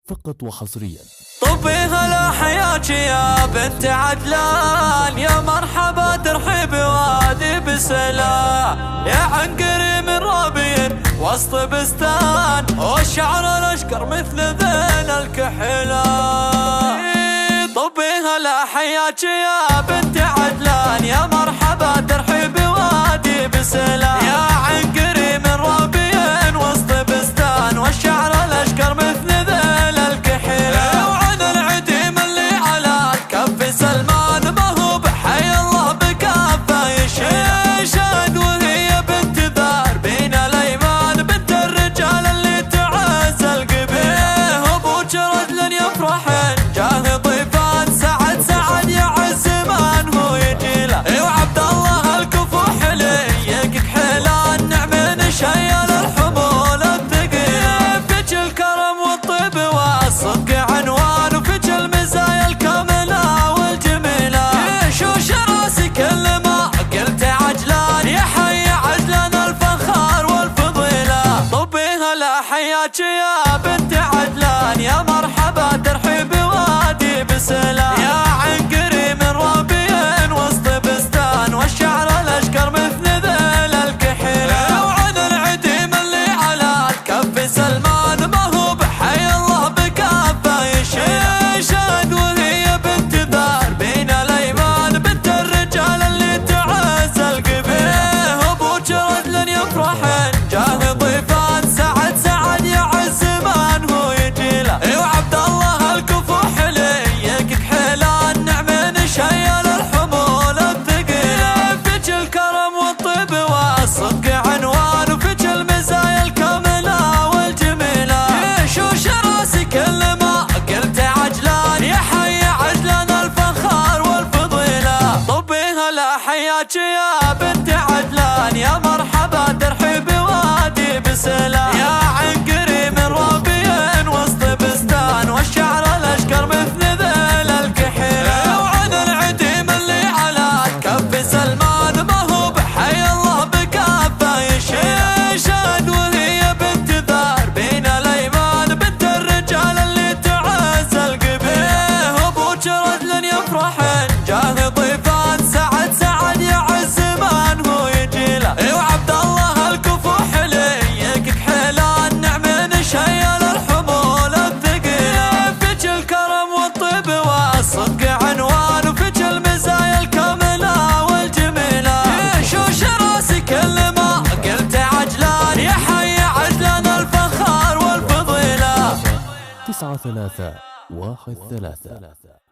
فقط وحصريا. طبي هلا حياك يا بنت عدلان، يا مرحبا ترحب وادي بسلام، يا عنقري من رابين وسط بستان، والشعر الاشقر مثل ذيل الكحلان. طبي هلا حياك يا بنت عدلان، يا مرحبا ترحب وادي بسلام، يا عنقري من رابين وسط بستان، والشعر الاشقر مثل ذيل الكحلان. وعن العديم اللي على كف سلمان، ما هو بحي الله بكافه يشهد، وهي بنت ذار بين الايمان، بنت الرجال اللي تعز القبيل. ابوك رجل يفرحن جاه ضيفان، سعد سعد يعز من هو يجيله، وعبد الله الكفوح ليك كحلان، نعم شيل الحمول الثقيله. فيك الكرم والطيب والصدق عنوان، وفيك المزايا الكامله والجميله. شوش راسي كل ما قلت عجلان، يا حي عجلان الفخار والفضيله. طبي هلا حياك يا بنت عدلان، يا مرحبا ترحب وادي بسلام، يا عنقري من رابين وسط بستان، والشعر الاشقر مثل ذيل الكحيله. وعن العديم اللي على كف سلمان، ما هو بحي الله بكافه يشهد، وهي بنت ذار بين الايمان، بنت الرجال اللي تعز القبيل. ابوك رجل يفرحن جاه ضيفان، سعد سعد يعز من هو يجيله، وعبد الله الكفوح ليك كحلان، نعم شيل الحمول الثقيله. فيك الكرم والطيب والصدق عنوان، وفيك المزايا الكامله والجميله. شوش راسي كل ما قلت عجلان، يا حي عجلان الفخار والفضيله. طبي هلا حياك يا بنت عدلان، يا مرحبا ترحب وادي بسلام، يا عنقري من رابين وسط بستان، والشعر الاشقر مثل ذيل الكحيله. وعن العديم اللي على كف سلمان، ما هو بحي الله بكافه يشهد، وهي بنت ذار بين الايمان، بنت الرجال اللي تعز القبيل. ابوك رجل يفرحن جاه ضيفان، سعد سعد يعز من هو يجيله، وعبد الله الكفوح ليك كحلان، نعم شيل الحمول الثقيله. فيك الكرم والطيب والصدق عنوان، وفيك المزايا الكامله والجميله. شوش راسي كل ما قلت عجلان، يا حي عجلان الفخار والفضيله. 9313